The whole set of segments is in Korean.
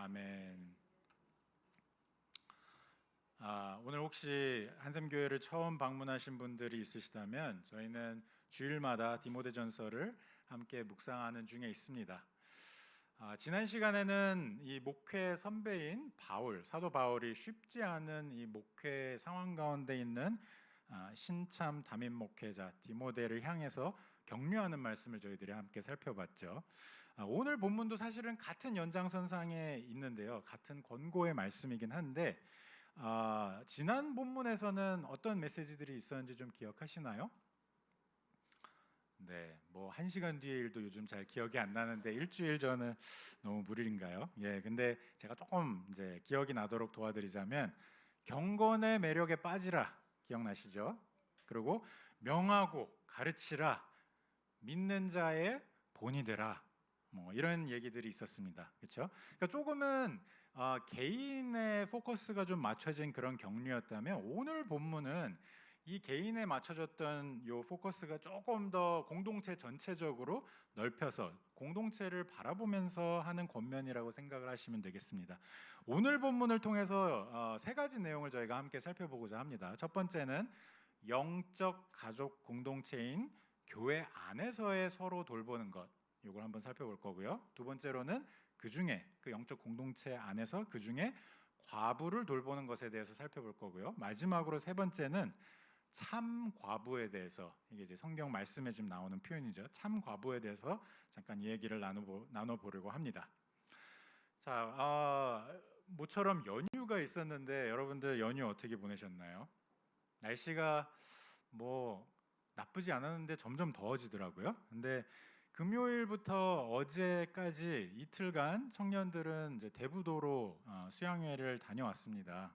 아멘. 오늘 혹시 한샘교회를 처음 방문하신 분들이 있으시다면 저희는 주일마다 디모데전서를 함께 묵상하는 중에 있습니다. 지난 시간에는 이 목회 선배인 사도 바울이 쉽지 않은 이 목회 상황 가운데 있는 신참 담임 목회자 디모데를 향해서 격려하는 말씀을 저희들이 함께 살펴봤죠. 오늘 본문도 사실은 같은 연장선상에 있는데요, 같은 권고의 말씀이긴 한데 지난 본문에서는 어떤 메시지들이 있었는지 좀 기억하시나요? 네, 뭐 1시간 뒤의 일도 요즘 잘 기억이 안 나는데 일주일 전은 너무 무리인가요? 예, 근데 제가 조금 이제 기억이 나도록 도와드리자면 경건의 매력에 빠지라, 기억나시죠? 그리고 명하고 가르치라, 믿는 자의 본이 되라, 뭐 이런 얘기들이 있었습니다. 그렇죠? 그러니까 조금은 개인의 포커스가 좀 맞춰진 그런 격려였다면 오늘 본문은 이 개인에 맞춰졌던 요 포커스가 조금 더 공동체 전체적으로 넓혀서 공동체를 바라보면서 하는 권면이라고 생각을 하시면 되겠습니다. 오늘 본문을 통해서 세 가지 내용을 저희가 함께 살펴보고자 합니다. 첫 번째는 영적 가족 공동체인 교회 안에서의 서로 돌보는 것, 이걸 한번 살펴볼 거고요. 두 번째로는 그 영적 공동체 안에서 그 중에 과부를 돌보는 것에 대해서 살펴볼 거고요. 마지막으로 세 번째는 참 과부에 대해서, 이게 이제 성경 말씀에 지금 나오는 표현이죠. 참 과부에 대해서 잠깐 얘기를 나눠보려고 합니다. 자, 모처럼 연휴가 있었는데 여러분들 연휴 어떻게 보내셨나요? 날씨가 뭐 나쁘지 않았는데 점점 더워지더라고요. 근데 금요일부터 어제까지 이틀간 청년들은 이제 대부도로 수양회를 다녀왔습니다.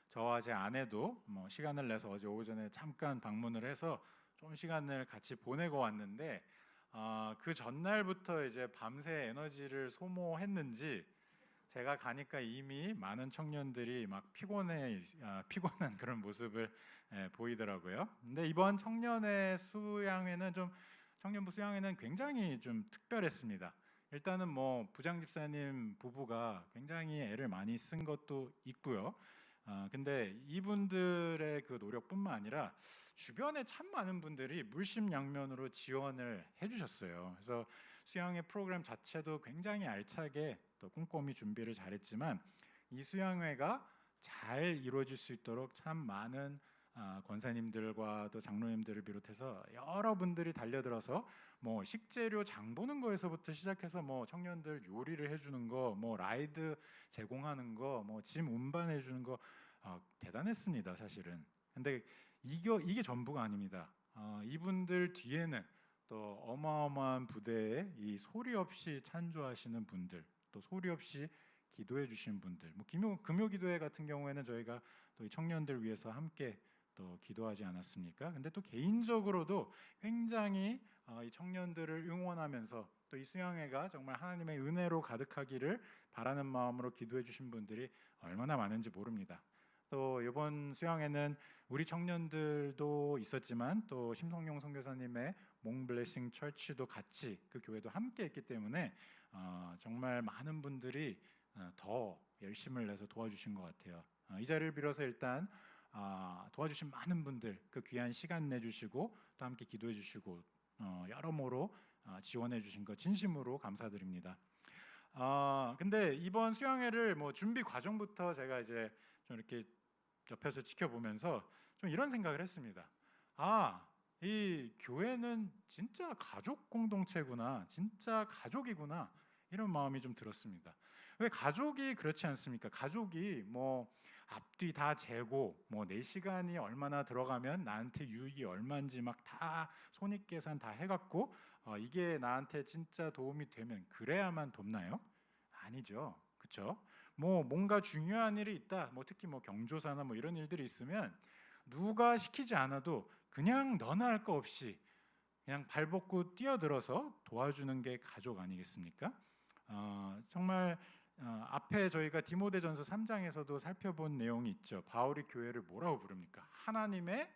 저와 제 아내도 시간을 내서 어제 오전에 잠깐 방문을 해서 좀 시간을 같이 보내고 왔는데 그 전날부터 이제 밤새 에너지를 소모했는지 제가 가니까 이미 많은 청년들이 막 피곤한 그런 모습을 보이더라고요. 근데 이번 청년부 수양회는 굉장히 좀 특별했습니다. 일단은 뭐 부장 집사님 부부가 굉장히 애를 많이 쓴 것도 있고요. 근데 이분들의 그 노력뿐만 아니라 주변에 참 많은 분들이 물심양면으로 지원을 해주셨어요. 그래서 수양회 프로그램 자체도 굉장히 알차게 또 꼼꼼히 준비를 잘했지만 이 수양회가 잘 이루어질 수 있도록 참 많은 권사님들과 또 장로님들을 비롯해서 여러분들이 달려들어서 뭐 식재료 장 보는 거에서부터 시작해서 뭐 청년들 요리를 해주는 거, 뭐 라이드 제공하는 거, 뭐 짐 운반해 주는 거 대단했습니다, 사실은. 근데 이게 전부가 아닙니다. 이분들 뒤에는 또 어마어마한 부대에 이 소리 없이 찬조하시는 분들, 또 소리 없이 기도해 주신 분들, 뭐 금요 기도회 같은 경우에는 저희가 또 이 청년들 위해서 함께 또 기도하지 않았습니까? 근데 또 개인적으로도 굉장히 이 청년들을 응원하면서 또 이 수양회가 정말 하나님의 은혜로 가득하기를 바라는 마음으로 기도해 주신 분들이 얼마나 많은지 모릅니다. 또 이번 수양회는 우리 청년들도 있었지만 또 심성용 선교사님의 몽블레싱 철치도 같이 그 교회도 함께 했기 때문에 정말 많은 분들이 더 열심을 내서 도와주신 것 같아요. 이 자리를 빌어서 일단 도와주신 많은 분들, 그 귀한 시간 내주시고 또 함께 기도해 주시고 여러모로 지원해 주신 것 진심으로 감사드립니다. 근데 이번 수양회를 뭐 준비 과정부터 제가 이제 좀 이렇게 옆에서 지켜보면서 좀 이런 생각을 했습니다. 이 교회는 진짜 가족 공동체구나, 진짜 가족이구나, 이런 마음이 좀 들었습니다. 왜 가족이 그렇지 않습니까? 가족이 뭐 앞뒤 다 재고 뭐 내 시간이 얼마나 들어가면 나한테 유익이 얼마인지 막 다 손익계산 다 해갖고 이게 나한테 진짜 도움이 되면 그래야만 돕나요? 아니죠, 그렇죠? 뭐 뭔가 중요한 일이 있다, 뭐 특히 뭐 경조사나 뭐 이런 일들이 있으면 누가 시키지 않아도 그냥 너나 할 거 없이 그냥 발벗고 뛰어들어서 도와주는 게 가족 아니겠습니까? 정말 앞에 저희가 디모데전서 3장에서도 살펴본 내용이 있죠. 바울이 교회를 뭐라고 부릅니까? 하나님의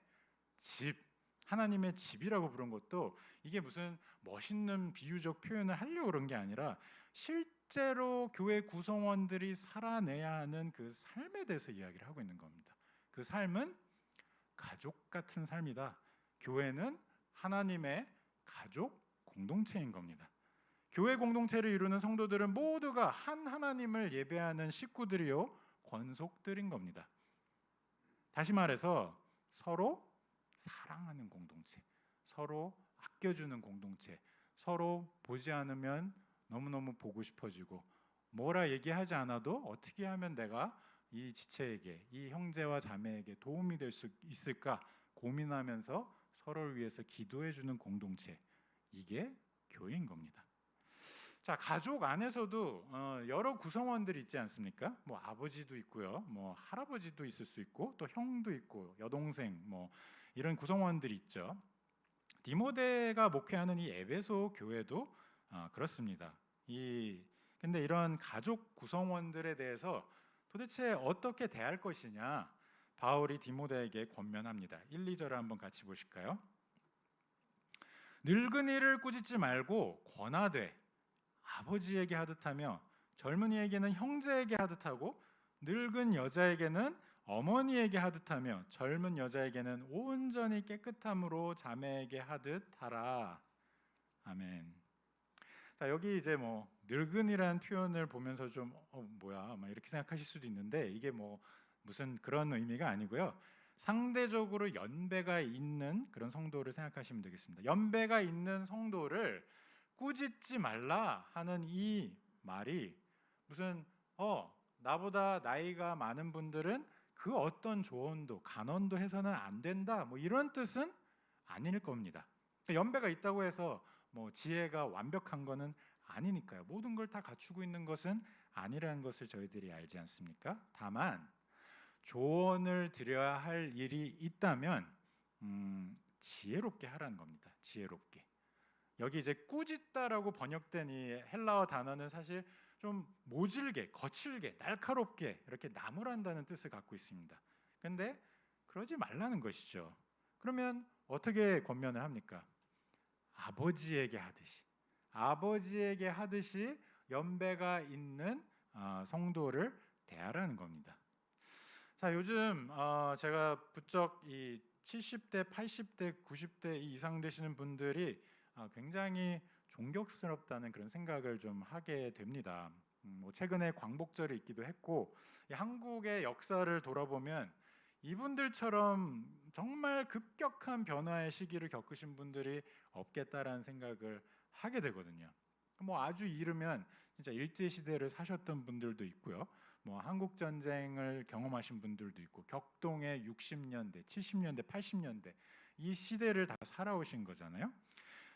집이라고 부른 것도 이게 무슨 멋있는 비유적 표현을 하려고 그런 게 아니라 실제로 교회 구성원들이 살아내야 하는 그 삶에 대해서 이야기를 하고 있는 겁니다. 그 삶은 가족 같은 삶이다. 교회는 하나님의 가족 공동체인 겁니다. 교회 공동체를 이루는 성도들은 모두가 한 하나님을 예배하는 식구들이요 권속들인 겁니다. 다시 말해서 서로 사랑하는 공동체, 서로 아껴주는 공동체, 서로 보지 않으면 너무너무 보고 싶어지고 뭐라 얘기하지 않아도 어떻게 하면 내가 이 지체에게, 이 형제와 자매에게 도움이 될 수 있을까 고민하면서 서로를 위해서 기도해주는 공동체, 이게 교회인 겁니다. 자, 가족 안에서도 여러 구성원들이 있지 않습니까? 뭐 아버지도 있고요, 뭐 할아버지도 있을 수 있고, 또 형도 있고, 여동생, 뭐 이런 구성원들이 있죠. 디모데가 목회하는 이 에베소 교회도 그렇습니다. 근데 이런 가족 구성원들에 대해서 도대체 어떻게 대할 것이냐, 바울이 디모데에게 권면합니다. 1, 2절을 한번 같이 보실까요? 늙은이를 꾸짖지 말고 권하되 아버지에게 하듯하며 젊은이에게는 형제에게 하듯하고 늙은 여자에게는 어머니에게 하듯하며 젊은 여자에게는 온전히 깨끗함으로 자매에게 하듯하라. 아멘. 자, 여기 이제 뭐 늙은이라는 표현을 보면서 좀 뭐야 막 이렇게 생각하실 수도 있는데, 이게 뭐 무슨 그런 의미가 아니고요. 상대적으로 연배가 있는 그런 성도를 생각하시면 되겠습니다. 연배가 있는 성도를 꾸짖지 말라 하는 이 말이 무슨 나보다 나이가 많은 분들은 그 어떤 조언도 간언도 해서는 안 된다, 뭐 이런 뜻은 아닐 겁니다. 연배가 있다고 해서 뭐 지혜가 완벽한 거는 아니니까요. 모든 걸 다 갖추고 있는 것은 아니라는 것을 저희들이 알지 않습니까? 다만 조언을 드려야 할 일이 있다면 지혜롭게 하라는 겁니다. 지혜롭게. 여기 이제 꾸짖다라고 번역된 이 헬라어 단어는 사실 좀 모질게, 거칠게, 날카롭게 이렇게 나무란다는 뜻을 갖고 있습니다. 그런데 그러지 말라는 것이죠. 그러면 어떻게 권면을 합니까? 아버지에게 하듯이 연배가 있는 성도를 대하라는 겁니다. 자, 요즘 제가 부쩍 이 70대, 80대, 90대 이상 되시는 분들이 굉장히 존경스럽다는 그런 생각을 좀 하게 됩니다. 뭐 최근에 광복절이 있기도 했고, 한국의 역사를 돌아보면 이분들처럼 정말 급격한 변화의 시기를 겪으신 분들이 없겠다라는 생각을 하게 되거든요. 뭐 아주 이르면 진짜 일제 시대를 사셨던 분들도 있고요. 뭐 한국 전쟁을 경험하신 분들도 있고, 격동의 60년대, 70년대, 80년대 이 시대를 다 살아오신 거잖아요.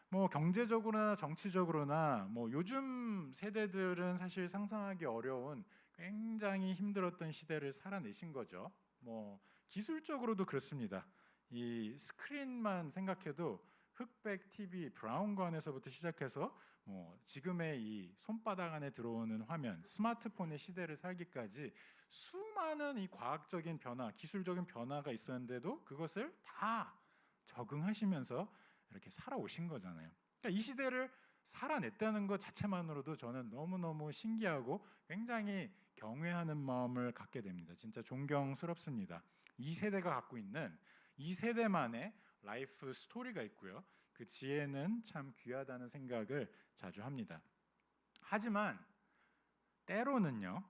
뭐 경제적으로나 정치적으로나 뭐 요즘 세대들은 사실 상상하기 어려운 굉장히 힘들었던 시대를 살아내신 거죠. 뭐 기술적으로도 그렇습니다. 이 스크린만 생각해도 흑백 TV, 브라운관에서부터 시작해서 뭐 지금의 이 손바닥 안에 들어오는 화면, 스마트폰의 시대를 살기까지 수많은 이 과학적인 변화, 기술적인 변화가 있었는데도 그것을 다 적응하시면서 이렇게 살아오신 거잖아요. 그러니까 이 시대를 살아냈다는 것 자체만으로도 저는 너무너무 신기하고 굉장히 경외하는 마음을 갖게 됩니다. 진짜 존경스럽습니다. 이 세대가 갖고 있는 이 세대만의 라이프 스토리가 있고요. 그 지혜는 참 귀하다는 생각을 자주 합니다. 하지만 때로는요,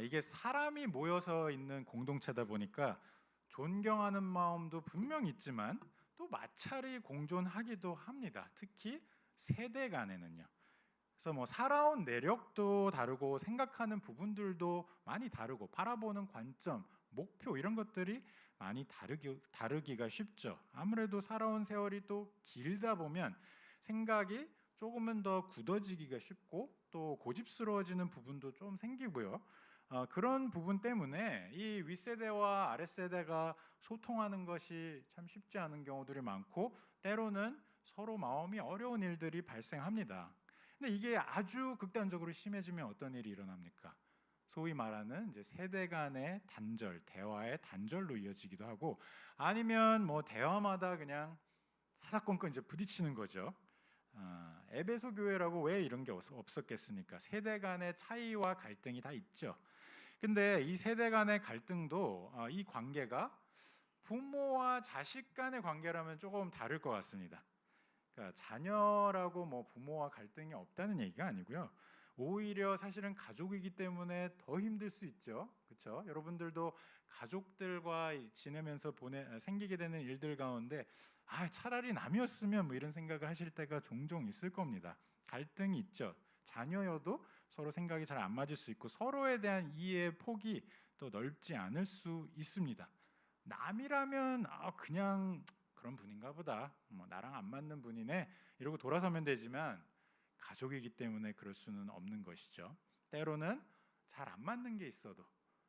이게 사람이 모여서 있는 공동체다 보니까 존경하는 마음도 분명 있지만 또 마찰이 공존하기도 합니다. 특히 세대 간에는요. 그래서 뭐 살아온 내력도 다르고 생각하는 부분들도 많이 다르고 바라보는 관점, 목표 이런 것들이 많이 다르기가 쉽죠. 아무래도 살아온 세월이 또 길다 보면 생각이 조금은 더 굳어지기가 쉽고 또 고집스러워지는 부분도 좀 생기고요. 그런 부분 때문에 이 윗세대와 아랫세대가 소통하는 것이 참 쉽지 않은 경우들이 많고 때로는 서로 마음이 어려운 일들이 발생합니다. 근데 이게 아주 극단적으로 심해지면 어떤 일이 일어납니까? 소위 말하는 이제 세대 간의 단절, 대화의 단절로 이어지기도 하고, 아니면 뭐 대화마다 그냥 사사건건 이제 부딪히는 거죠. 에베소 교회라고 왜 이런 게 없었겠습니까? 세대 간의 차이와 갈등이 다 있죠. 근데 이 세대 간의 갈등도 이 관계가 부모와 자식 간의 관계라면 조금 다를 것 같습니다. 그러니까 자녀라고 뭐 부모와 갈등이 없다는 얘기가 아니고요. 오히려 사실은 가족이기 때문에 더 힘들 수 있죠. 그렇죠? 여러분들도 가족들과 지내면서 생기게 되는 일들 가운데 차라리 남이었으면 뭐 이런 생각을 하실 때가 종종 있을 겁니다. 갈등이 있죠. 자녀여도 서로 생각이 잘 안 맞을 수 있고 서로에 대한 이해의 폭이 또 넓지 않을 수 있습니다. 남이라면 그냥 그런 분인가 보다, 뭐 나랑 안 맞는 분이네 이러고 돌아서면 되지만 가족이기 때문에 그럴 수는 없는 것이죠. 때로는 잘 안 맞는 게 있어도,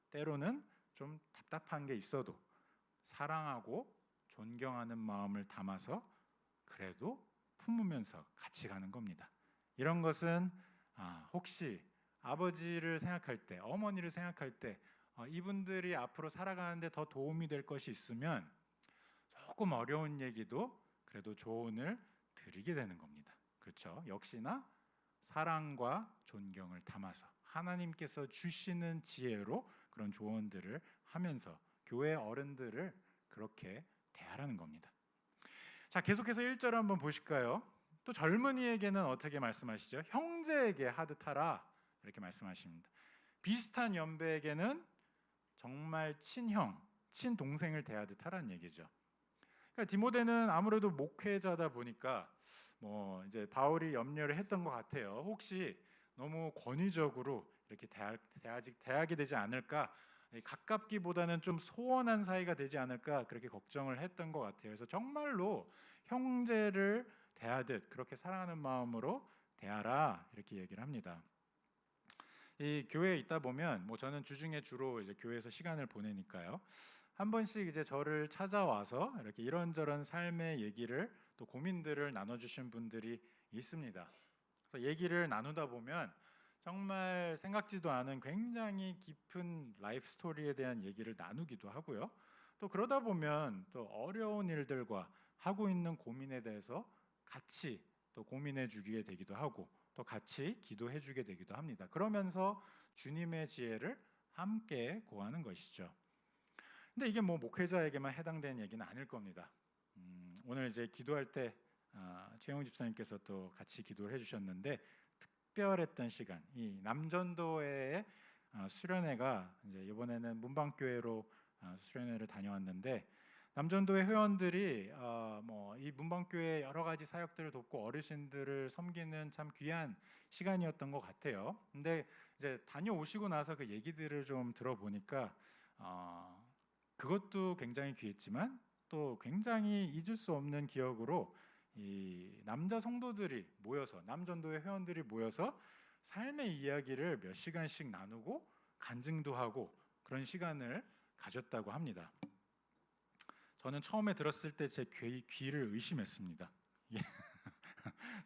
때로는 좀 답답한 게 있어도 사랑하고 존경하는 마음을 담아서 그래도 품으면서 같이 가는 겁니다. 이런 것은 혹시 아버지를 생각할 때, 어머니를 생각할 때 이분들이 앞으로 살아가는데 더 도움이 될 것이 있으면 조금 어려운 얘기도 그래도 조언을 드리게 되는 겁니다. 그렇죠? 역시나 사랑과 존경을 담아서 하나님께서 주시는 지혜로 그런 조언들을 하면서 교회 어른들을 그렇게 대하라는 겁니다. 자, 계속해서 1절 한번 보실까요? 또 젊은이에게는 어떻게 말씀하시죠? 형제에게 하듯하라 이렇게 말씀하십니다. 비슷한 연배에게는 정말 친형, 친동생을 대하듯 하라는 얘기죠. 그러니까 디모데는 아무래도 목회자다 보니까 뭐 이제 바울이 염려를 했던 것 같아요. 혹시 너무 권위적으로 이렇게 대하게 되지 않을까, 가깝기보다는 좀 소원한 사이가 되지 않을까 그렇게 걱정을 했던 것 같아요. 그래서 정말로 형제를 대하듯 그렇게 사랑하는 마음으로 대하라 이렇게 얘기를 합니다. 이 교회에 있다 보면 뭐 저는 주중에 주로 이제 교회에서 시간을 보내니까요. 한 번씩 이제 저를 찾아와서 이렇게 이런저런 삶의 얘기를 또 고민들을 나눠주신 분들이 있습니다. 그래서 얘기를 나누다 보면 정말 생각지도 않은 굉장히 깊은 라이프 스토리에 대한 얘기를 나누기도 하고요. 또 그러다 보면 또 어려운 일들과 하고 있는 고민에 대해서 같이 또 고민해 주게 되기도 하고 또 같이 기도해 주게 되기도 합니다. 그러면서 주님의 지혜를 함께 구하는 것이죠. 근데 이게 뭐 목회자에게만 해당되는 얘기는 아닐 겁니다. 오늘 이제 기도할 때 최영우 집사님께서 또 같이 기도를 해주셨는데 특별했던 시간, 이 남전도회의 수련회가 이제 이번에는 문방교회로 수련회를 다녀왔는데 남전도회 회원들이 뭐 이 문방교회 여러 가지 사역들을 돕고 어르신들을 섬기는 참 귀한 시간이었던 것 같아요. 근데 이제 다녀오시고 나서 그 얘기들을 좀 들어보니까 그것도 굉장히 귀했지만 또 굉장히 잊을 수 없는 기억으로 이 남자 성도들이 모여서 남전도회 회원들이 모여서 삶의 이야기를 몇 시간씩 나누고 간증도 하고 그런 시간을 가졌다고 합니다. 저는 처음에 들었을 때 제 귀를 의심했습니다.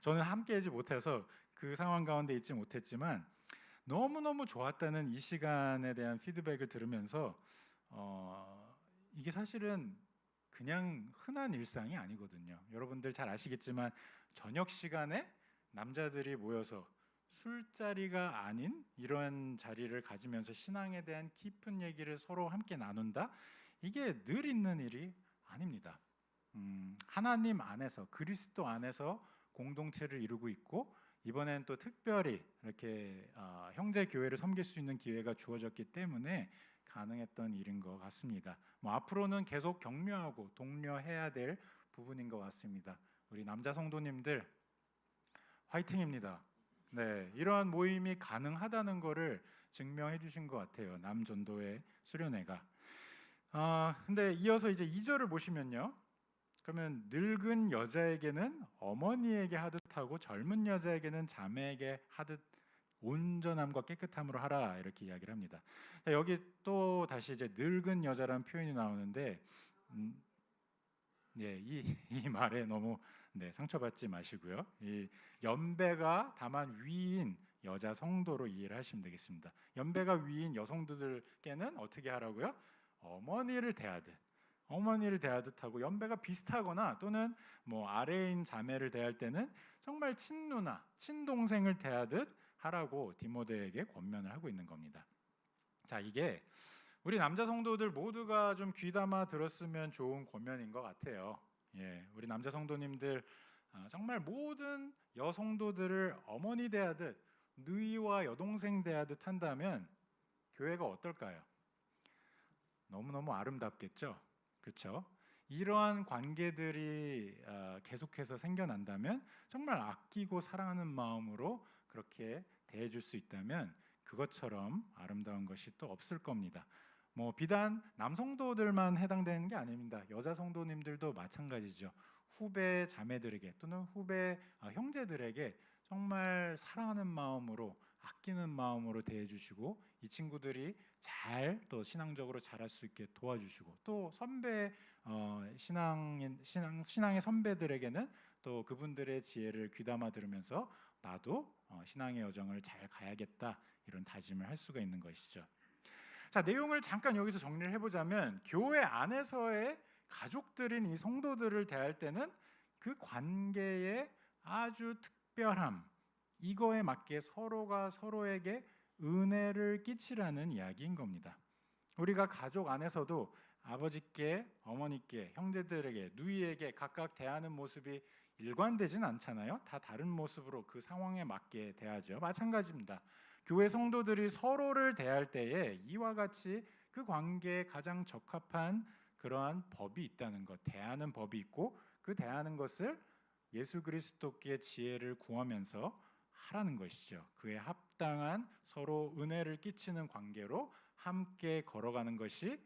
저는 함께하지 못해서 그 상황 가운데 있지 못했지만 너무너무 좋았다는 이 시간에 대한 피드백을 들으면서 이게 사실은 그냥 흔한 일상이 아니거든요. 여러분들 잘 아시겠지만 저녁 시간에 남자들이 모여서 술자리가 아닌 이런 자리를 가지면서 신앙에 대한 깊은 얘기를 서로 함께 나눈다? 이게 늘 있는 일이 아닙니다. 하나님 안에서 그리스도 안에서 공동체를 이루고 있고 이번엔 또 특별히 이렇게 형제 교회를 섬길 수 있는 기회가 주어졌기 때문에 가능했던 일인 것 같습니다. 뭐 앞으로는 계속 격려하고 독려해야 될 부분인 것 같습니다. 우리 남자 성도님들 화이팅입니다. 네, 이러한 모임이 가능하다는 것을 증명해 주신 것 같아요. 남전도회 수련회가. 근데 이어서 이제 2절을 보시면요. 그러면 늙은 여자에게는 어머니에게 하듯하고 젊은 여자에게는 자매에게 하듯 온전함과 깨끗함으로 하라 이렇게 이야기를 합니다. 자, 여기 또 다시 이제 늙은 여자라는 표현이 나오는데 이 말에 너무 상처받지 마시고요. 이 연배가 다만 위인 여자 성도로 이해를 하시면 되겠습니다. 연배가 위인 여성들께는 어떻게 하라고요? 어머니를 대하듯 어머니를 대하듯 하고, 연배가 비슷하거나 또는 뭐 아래인 자매를 대할 때는 정말 친누나, 친동생을 대하듯 하라고 디모데에게 권면을 하고 있는 겁니다. 자, 이게 우리 남자 성도들 모두가 좀 귀담아 들었으면 좋은 권면인 것 같아요. 예, 우리 남자 성도님들 정말 모든 여성도들을 어머니 대하듯, 누이와 여동생 대하듯 한다면 교회가 어떨까요? 너무너무 아름답겠죠? 그렇죠? 이러한 관계들이 계속해서 생겨난다면, 정말 아끼고 사랑하는 마음으로 그렇게 대해줄 수 있다면 그것처럼 아름다운 것이 또 없을 겁니다. 뭐 비단 남성도들만 해당되는 게 아닙니다. 여자 성도님들도 마찬가지죠. 후배 자매들에게 또는 후배 형제들에게 정말 사랑하는 마음으로, 아끼는 마음으로 대해주시고, 이 친구들이 잘 또 신앙적으로 자랄 수 있게 도와주시고, 또 선배 신앙의 선배들에게는 또 그분들의 지혜를 귀담아 들으면서 나도 신앙의 여정을 잘 가야겠다, 이런 다짐을 할 수가 있는 것이죠. 자, 내용을 잠깐 여기서 정리를 해보자면, 교회 안에서의 가족들인 이 성도들을 대할 때는 그 관계의 아주 특별함, 이거에 맞게 서로가 서로에게 은혜를 끼치라는 이야기인 겁니다. 우리가 가족 안에서도 아버지께, 어머니께, 형제들에게, 누이에게 각각 대하는 모습이 일관되진 않잖아요. 다 다른 모습으로 그 상황에 맞게 대하죠. 마찬가지입니다. 교회 성도들이 서로를 대할 때에 이와 같이 그 관계에 가장 적합한 그러한 법이 있다는 것, 대하는 법이 있고, 그 대하는 것을 예수 그리스도께 지혜를 구하면서 하라는 것이죠. 그에 합당한 서로 은혜를 끼치는 관계로 함께 걸어가는 것이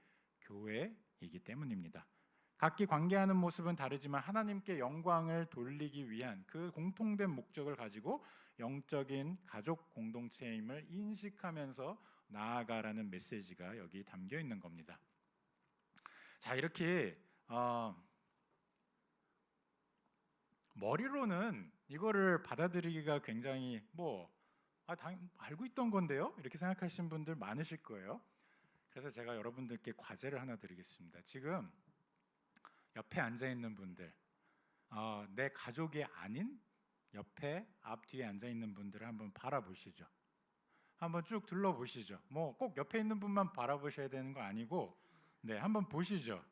교회이기 때문입니다. 각기 관계하는 모습은 다르지만 하나님께 영광을 돌리기 위한 그 공통된 목적을 가지고 영적인 가족 공동체임을 인식하면서 나아가라는 메시지가 여기 담겨 있는 겁니다. 자, 이렇게 머리로는 이거를 받아들이기가 굉장히 알고 있던 건데요, 이렇게 생각하시는 분들 많으실 거예요. 그래서 제가 여러분들께 과제를 하나 드리겠습니다. 지금 옆에 앉아 있는 분들, 내 가족이 아닌 옆에 앞뒤에 앉아 있는 분들을 한번 바라보시죠. 한번 쭉 둘러보시죠. 뭐 꼭 옆에 있는 분만 바라보셔야 되는 거 아니고, 네, 한번 보시죠.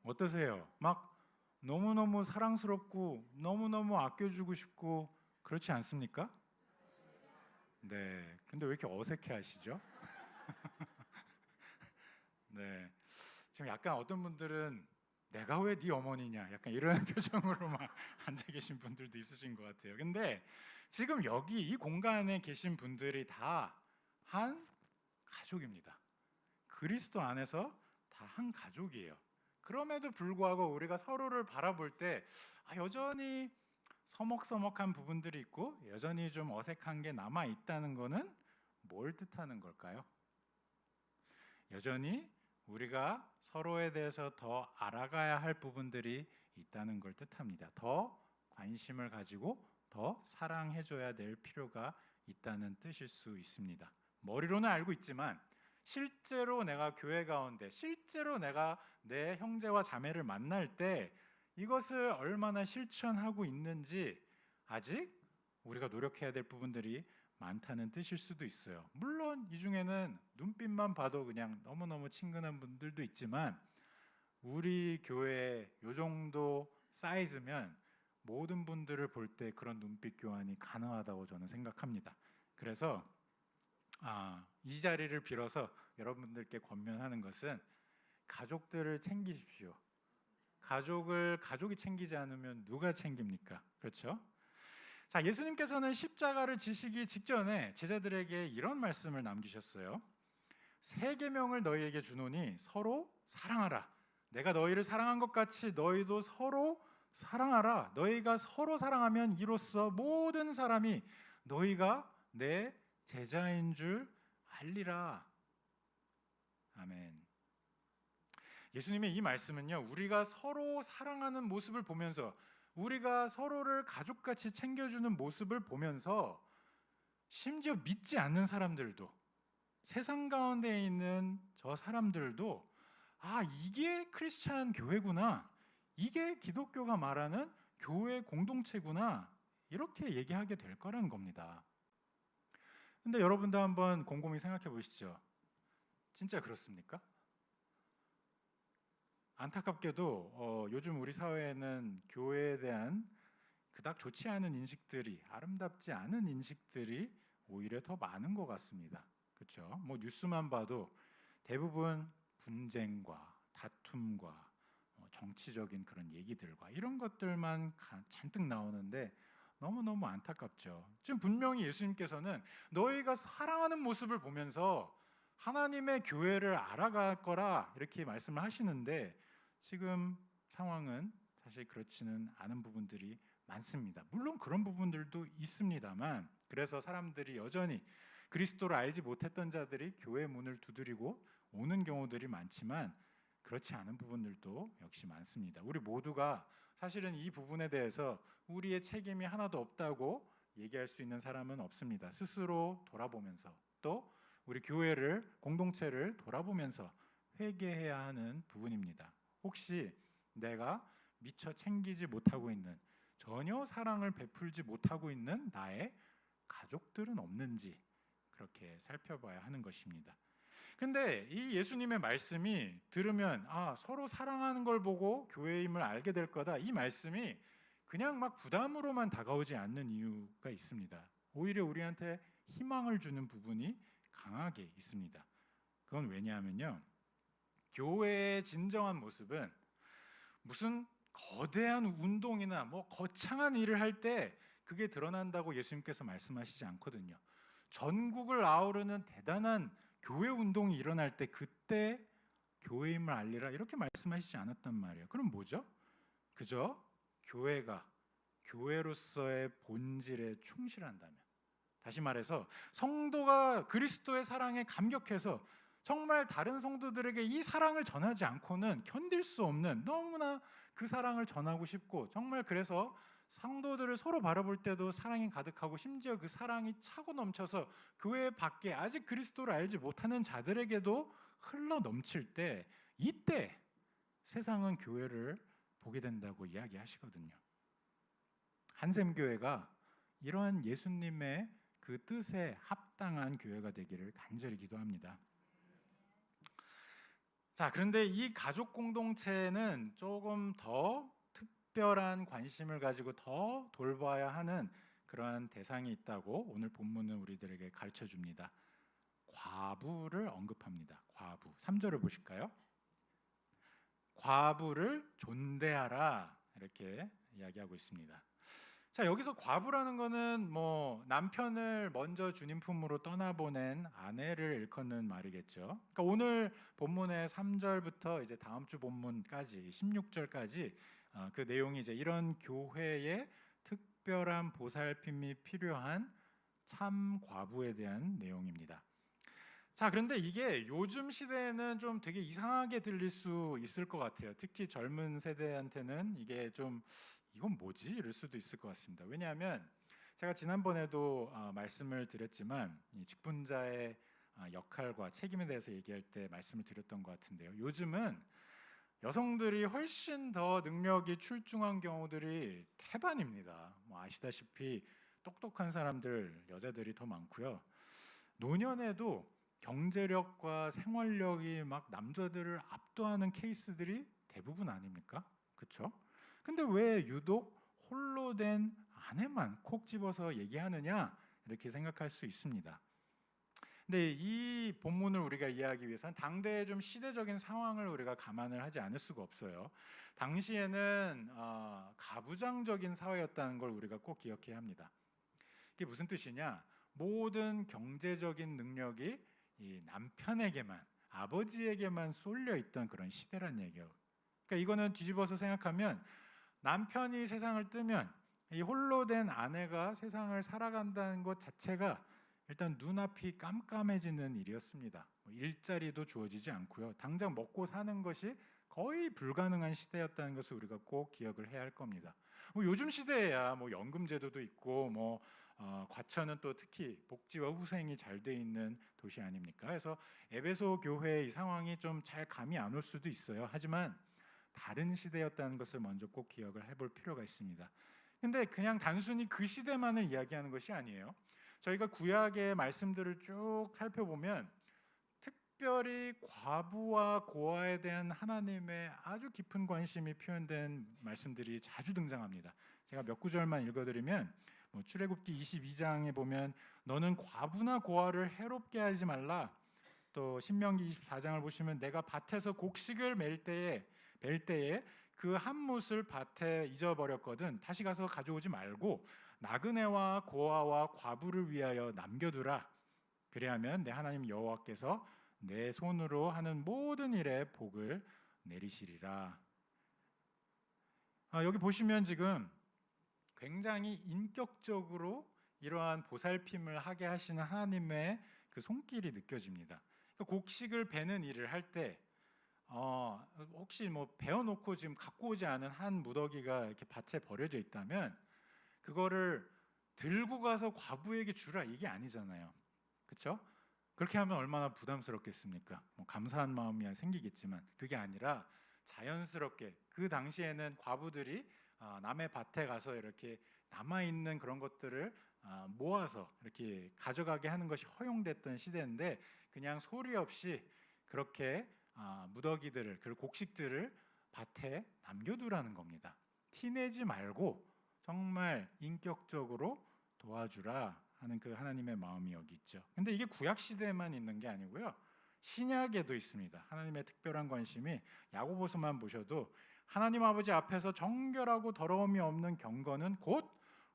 어떠세요? 막 너무너무 사랑스럽고 너무너무 아껴주고 싶고 그렇지 않습니까? 네. 근데 왜 이렇게 어색해 하시죠? 네. 지금 약간 어떤 분들은 내가 왜 네 어머니냐, 약간 이런 표정으로 막 앉아 계신 분들도 있으신 것 같아요. 근데 지금 여기 이 공간에 계신 분들이 다 한 가족입니다. 그리스도 안에서 다 한 가족이에요. 그럼에도 불구하고 우리가 서로를 바라볼 때 여전히 서먹서먹한 부분들이 있고, 여전히 좀 어색한 게 남아 있다는 것은 뭘 뜻하는 걸까요? 여전히 우리가 서로에 대해서 더 알아가야 할 부분들이 있다는 걸 뜻합니다. 더 관심을 가지고 더 사랑해줘야 될 필요가 있다는 뜻일 수 있습니다. 머리로는 알고 있지만 실제로 내가 교회 가운데, 실제로 내가 내 형제와 자매를 만날 때 이것을 얼마나 실천하고 있는지 아직 우리가 노력해야 될 부분들이 많다는 뜻일 수도 있어요. 물론 이 중에는 눈빛만 봐도 그냥 너무너무 친근한 분들도 있지만, 우리 교회 요 정도 사이즈면 모든 분들을 볼 때 그런 눈빛 교환이 가능하다고 저는 생각합니다. 그래서 이 자리를 빌어서 여러분들께 권면하는 것은, 가족들을 챙기십시오. 가족이 챙기지 않으면 누가 챙깁니까? 그렇죠? 자, 예수님께서는 십자가를 지시기 직전에 제자들에게 이런 말씀을 남기셨어요. 세 계명을 너희에게 주노니 서로 사랑하라. 내가 너희를 사랑한 것 같이 너희도 서로 사랑하라. 너희가 서로 사랑하면 이로써 모든 사람이 너희가 내 제자인 줄 알리라. 아멘. 예수님의 이 말씀은요, 우리가 서로 사랑하는 모습을 보면서, 우리가 서로를 가족같이 챙겨주는 모습을 보면서, 심지어 믿지 않는 사람들도, 세상 가운데 있는 저 사람들도 아, 이게 크리스찬 교회구나. 이게 기독교가 말하는 교회 공동체구나. 이렇게 얘기하게 될 거라는 겁니다. 근데 여러분도 한번 곰곰이 생각해 보시죠. 진짜 그렇습니까? 안타깝게도 요즘 우리 사회에는 교회에 대한 그닥 좋지 않은 인식들이, 아름답지 않은 인식들이 오히려 더 많은 것 같습니다. 그렇죠? 뭐 뉴스만 봐도 대부분 분쟁과 다툼과 정치적인 그런 얘기들과 이런 것들만 잔뜩 나오는데 너무너무 안타깝죠. 지금 분명히 예수님께서는 너희가 사랑하는 모습을 보면서 하나님의 교회를 알아갈 거라 이렇게 말씀을 하시는데 지금 상황은 사실 그렇지는 않은 부분들이 많습니다. 물론 그런 부분들도 있습니다만, 그래서 사람들이 여전히 그리스도를 알지 못했던 자들이 교회 문을 두드리고 오는 경우들이 많지만 그렇지 않은 부분들도 역시 많습니다. 우리 모두가 사실은 이 부분에 대해서 우리의 책임이 하나도 없다고 얘기할 수 있는 사람은 없습니다. 스스로 돌아보면서 또 우리 교회를, 공동체를 돌아보면서 회개해야 하는 부분입니다. 혹시 내가 미처 챙기지 못하고 있는, 전혀 사랑을 베풀지 못하고 있는 나의 가족들은 없는지 그렇게 살펴봐야 하는 것입니다. 근데 이 예수님의 말씀이 들으면 서로 사랑하는 걸 보고 교회임을 알게 될 거다. 이 말씀이 그냥 막 부담으로만 다가오지 않는 이유가 있습니다. 오히려 우리한테 희망을 주는 부분이 강하게 있습니다. 그건 왜냐하면요, 교회의 진정한 모습은 무슨 거대한 운동이나 뭐 거창한 일을 할 때 그게 드러난다고 예수님께서 말씀하시지 않거든요. 전국을 아우르는 대단한 교회 운동이 일어날 때 그때 교회임을 알리라 이렇게 말씀하시지 않았단 말이에요. 그럼 뭐죠? 그저 교회가 교회로서의 본질에 충실한다면, 다시 말해서 성도가 그리스도의 사랑에 감격해서 정말 다른 성도들에게 이 사랑을 전하지 않고는 견딜 수 없는, 너무나 그 사랑을 전하고 싶고, 정말 그래서 성도들을 서로 바라볼 때도 사랑이 가득하고 심지어 그 사랑이 차고 넘쳐서 교회 밖에 아직 그리스도를 알지 못하는 자들에게도 흘러 넘칠 때, 이때 세상은 교회를 보게 된다고 이야기하시거든요. 한샘교회가 이러한 예수님의 그 뜻에 합당한 교회가 되기를 간절히 기도합니다. 자, 그런데 이 가족 공동체는 조금 더 특별한 관심을 가지고 더 돌봐야 하는 그러한 대상이 있다고 오늘 본문은 우리들에게 가르쳐 줍니다. 과부를 언급합니다. 과부. 3절을 보실까요? 과부를 존대하라 이렇게 이야기하고 있습니다. 자, 여기서 과부라는 거는 뭐 남편을 먼저 주님 품으로 떠나보낸 아내를 일컫는 말이겠죠. 그러니까 오늘 본문의 3절부터 이제 다음 주 본문까지 16절까지 그 내용이 이제 이런 교회의 특별한 보살핌이 필요한 참 과부에 대한 내용입니다. 자, 그런데 이게 요즘 시대에는 좀 되게 이상하게 들릴 수 있을 것 같아요. 특히 젊은 세대한테는 이게 좀 이건 뭐지? 이럴 수도 있을 것 같습니다. 왜냐하면 제가 지난번에도 말씀을 드렸지만 이 직분자의 역할과 책임에 대해서 얘기할 때 말씀을 드렸던 것 같은데요. 요즘은 여성들이 훨씬 더 능력이 출중한 경우들이 태반입니다. 뭐 아시다시피 똑똑한 사람들, 여자들이 더 많고요. 노년에도 경제력과 생활력이 막 남자들을 압도하는 케이스들이 대부분 아닙니까? 그렇죠? 근데 왜 유독 홀로 된 아내만 콕 집어서 얘기하느냐 이렇게 생각할 수 있습니다. 근데 이 본문을 우리가 이해하기 위해서는 당대의 좀 시대적인 상황을 우리가 감안을 하지 않을 수가 없어요. 당시에는 가부장적인 사회였다는 걸 우리가 꼭 기억해야 합니다. 이게 무슨 뜻이냐? 모든 경제적인 능력이 이 남편에게만, 아버지에게만 쏠려 있던 그런 시대란 얘기예요. 그러니까 이거는 뒤집어서 생각하면 남편이 세상을 뜨면 이 홀로 된 아내가 세상을 살아간다는 것 자체가 일단 눈앞이 깜깜해지는 일이었습니다. 일자리도 주어지지 않고요. 당장 먹고 사는 것이 거의 불가능한 시대였다는 것을 우리가 꼭 기억을 해야 할 겁니다. 요즘 시대에야 뭐 연금 제도도 있고 뭐 과천은 또 특히 복지와 후생이 잘 돼 있는 도시 아닙니까? 그래서 에베소 교회의 이 상황이 좀 잘 감이 안 올 수도 있어요. 하지만 다른 시대였다는 것을 먼저 꼭 기억을 해볼 필요가 있습니다. 근데 그냥 단순히 그 시대만을 이야기하는 것이 아니에요. 저희가 구약의 말씀들을 쭉 살펴보면 특별히 과부와 고아에 대한 하나님의 아주 깊은 관심이 표현된 말씀들이 자주 등장합니다. 제가 몇 구절만 읽어드리면 출애굽기 22장에 보면 너는 과부나 고아를 해롭게 하지 말라. 또 신명기 24장을 보시면 내가 밭에서 곡식을 벨 때에 그 한 뭇을 밭에 잊어버렸거든 다시 가서 가져오지 말고 나그네와 고아와 과부를 위하여 남겨두라. 그리하면 내 하나님 여호와께서 내 손으로 하는 모든 일에 복을 내리시리라. 여기 보시면 지금 굉장히 인격적으로 이러한 보살핌을 하게 하시는 하나님의 그 손길이 느껴집니다. 곡식을 베는 일을 할 때 혹시 베어놓고 지금 갖고 오지 않은 한 무더기가 이렇게 밭에 버려져 있다면 그거를 들고 가서 과부에게 주라 이게 아니잖아요. 그렇죠? 그렇게 하면 얼마나 부담스럽겠습니까? 감사한 마음이 생기겠지만 그게 아니라 자연스럽게 그 당시에는 과부들이 남의 밭에 가서 이렇게 남아있는 그런 것들을 모아서 이렇게 가져가게 하는 것이 허용됐던 시대인데 그냥 소리 없이 그렇게 무더기들을 그리고 곡식들을 밭에 남겨두라는 겁니다. 티내지 말고 정말 인격적으로 도와주라 하는 그 하나님의 마음이 여기 있죠. 근데 이게 구약 시대에만 있는 게 아니고요. 신약에도 있습니다. 하나님의 특별한 관심이 야고보서만 보셔도 하나님 아버지 앞에서 정결하고 더러움이 없는 경건은 곧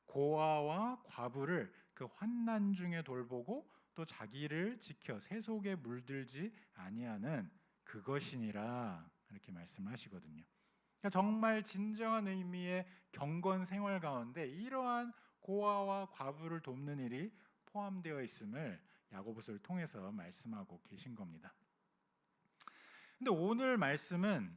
고아와 과부를 그 환난 중에 돌보고 또 자기를 지켜 세속에 물들지 아니하는 그것이니라 이렇게 말씀하시거든요. 그러니까 정말 진정한 의미의 경건 생활 가운데 이러한 고아와 과부를 돕는 일이 포함되어 있음을 야고보서를 통해서 말씀하고 계신 겁니다. 근데 오늘 말씀은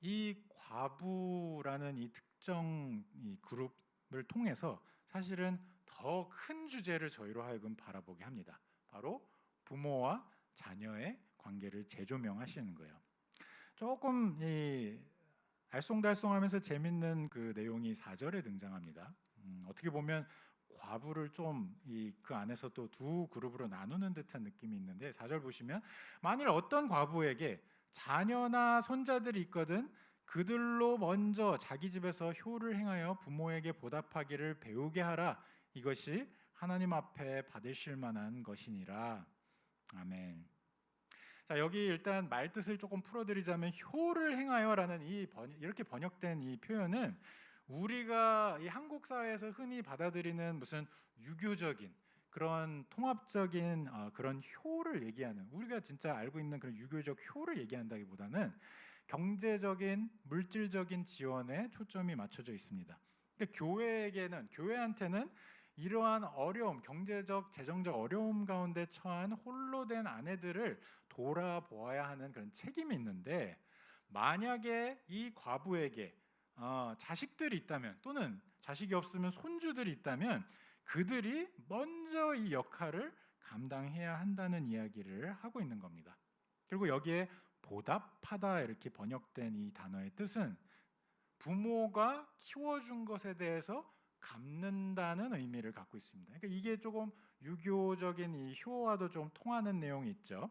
이 과부라는 이 특정 이 그룹을 통해서 사실은 더 큰 주제를 저희로 하여금 바라보게 합니다. 바로 부모와 자녀의 관계를 재조명하시는 거예요. 조금 알쏭달쏭하면서 재밌는 그 내용이 4절에 등장합니다. 어떻게 보면 과부를 좀 그 안에서 또 두 그룹으로 나누는 듯한 느낌이 있는데 4절 보시면 만일 어떤 과부에게 자녀나 손자들이 있거든 그들로 먼저 자기 집에서 효를 행하여 부모에게 보답하기를 배우게 하라. 이것이 하나님 앞에 받으실 만한 것이니라. 아멘. 자, 여기 일단 말뜻을 조금 풀어드리자면 효를 행하여라는 이렇게 번역된 이 표현은 우리가 이 한국 사회에서 흔히 받아들이는 무슨 유교적인 그런 통합적인 그런 효를 얘기하는 우리가 진짜 알고 있는 그런 유교적 효를 얘기한다기보다는 경제적인 물질적인 지원에 초점이 맞춰져 있습니다. 그러니까 교회한테는 이러한 어려움, 경제적, 재정적 어려움 가운데 처한 홀로 된 아내들을 돌아보아야 하는 그런 책임이 있는데 만약에 이 과부에게 자식들이 있다면 또는 자식이 없으면 손주들이 있다면 그들이 먼저 이 역할을 감당해야 한다는 이야기를 하고 있는 겁니다. 그리고 여기에 보답하다 이렇게 번역된 이 단어의 뜻은 부모가 키워준 것에 대해서 갚는다는 의미를 갖고 있습니다. 그러니까 이게 조금 유교적인 이 효와도 좀 통하는 내용이 있죠.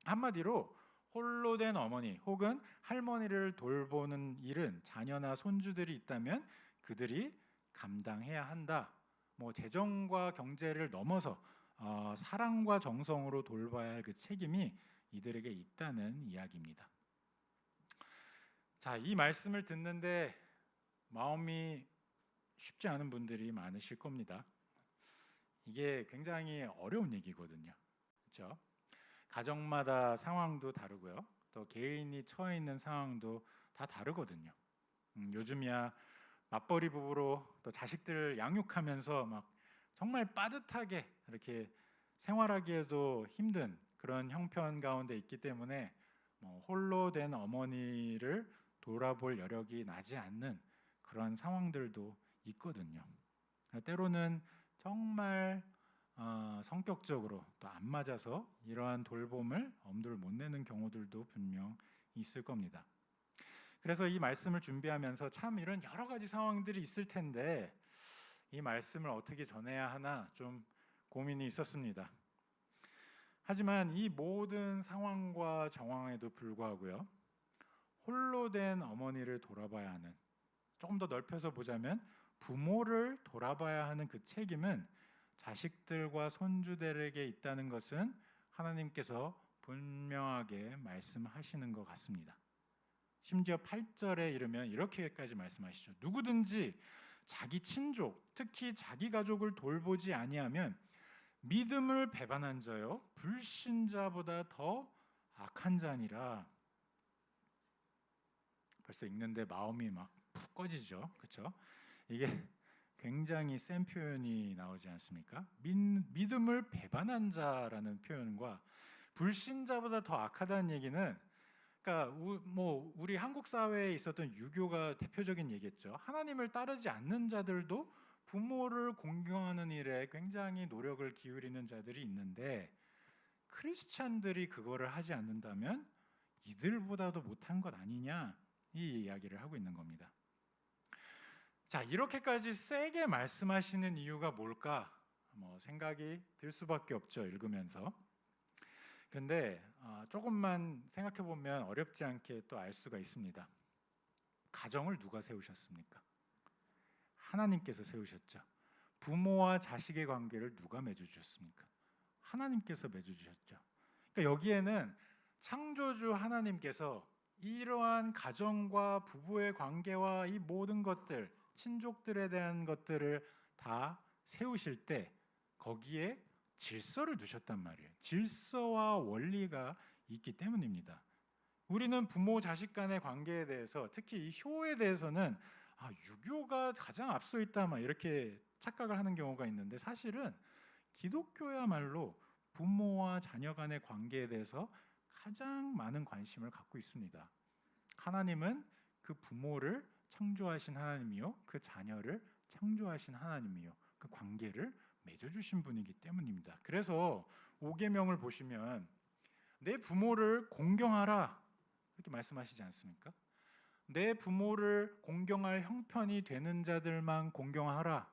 한마디로 홀로 된 어머니 혹은 할머니를 돌보는 일은 자녀나 손주들이 있다면 그들이 감당해야 한다. 재정과 경제를 넘어서 사랑과 정성으로 돌봐야 할 그 책임이 이들에게 있다는 이야기입니다. 자, 이 말씀을 듣는데 마음이 쉽지 않은 분들이 많으실 겁니다. 이게 굉장히 어려운 얘기거든요. 그렇죠? 가정마다 상황도 다르고요. 또 개인이 처해 있는 상황도 다 다르거든요. 요즘이야 맞벌이 부부로 또 자식들을 양육하면서 막 정말 빠듯하게 이렇게 생활하기에도 힘든 그런 형편 가운데 있기 때문에 홀로 된 어머니를 돌아볼 여력이 나지 않는 그런 상황들도 있거든요. 때로는 정말 성격적으로 또 안 맞아서 이러한 돌봄을 엄두를 못 내는 경우들도 분명 있을 겁니다. 그래서 이 말씀을 준비하면서 참 이런 여러 가지 상황들이 있을 텐데 이 말씀을 어떻게 전해야 하나 좀 고민이 있었습니다. 하지만 이 모든 상황과 정황에도 불구하고요, 홀로 된 어머니를 돌아봐야 하는, 조금 더 넓혀서 보자면 부모를 돌아봐야 하는 그 책임은 자식들과 손주들에게 있다는 것은 하나님께서 분명하게 말씀하시는 것 같습니다. 심지어 8절에 이르면 이렇게까지 말씀하시죠. 누구든지 자기 친족, 특히 자기 가족을 돌보지 아니하면 믿음을 배반한 자요 불신자보다 더 악한 자니라. 벌써 읽는데 마음이 막 푹 꺼지죠. 그렇죠? 이게 굉장히 센 표현이 나오지 않습니까? 믿음을 배반한 자라는 표현과 불신자보다 더 악하다는 얘기는, 그러니까 우리 한국 사회에 있었던 유교가 대표적인 얘기겠죠. 하나님을 따르지 않는 자들도 부모를 공경하는 일에 굉장히 노력을 기울이는 자들이 있는데 크리스찬들이 그거를 하지 않는다면 이들보다도 못한 것 아니냐, 이 이야기를 하고 있는 겁니다. 자, 이렇게까지 세게 말씀하시는 이유가 뭘까? 생각이 들 수밖에 없죠, 읽으면서. 그런데 조금만 생각해 보면 어렵지 않게 또 알 수가 있습니다. 가정을 누가 세우셨습니까? 하나님께서 세우셨죠. 부모와 자식의 관계를 누가 맺어주셨습니까? 하나님께서 맺어주셨죠. 그러니까 여기에는 창조주 하나님께서 이러한 가정과 부부의 관계와 이 모든 것들, 친족들에 대한 것들을 다 세우실 때 거기에 질서를 두셨단 말이에요. 질서와 원리가 있기 때문입니다. 우리는 부모 자식 간의 관계에 대해서, 특히 이 효에 대해서는 유교가 가장 앞서 있다 막 이렇게 착각을 하는 경우가 있는데, 사실은 기독교야말로 부모와 자녀 간의 관계에 대해서 가장 많은 관심을 갖고 있습니다. 하나님은 그 부모를 창조하신 하나님이요, 그 자녀를 창조하신 하나님이요, 그 관계를 맺어주신 분이기 때문입니다. 그래서 5계명을 보시면 내 부모를 공경하라 이렇게 말씀하시지 않습니까? 내 부모를 공경할 형편이 되는 자들만 공경하라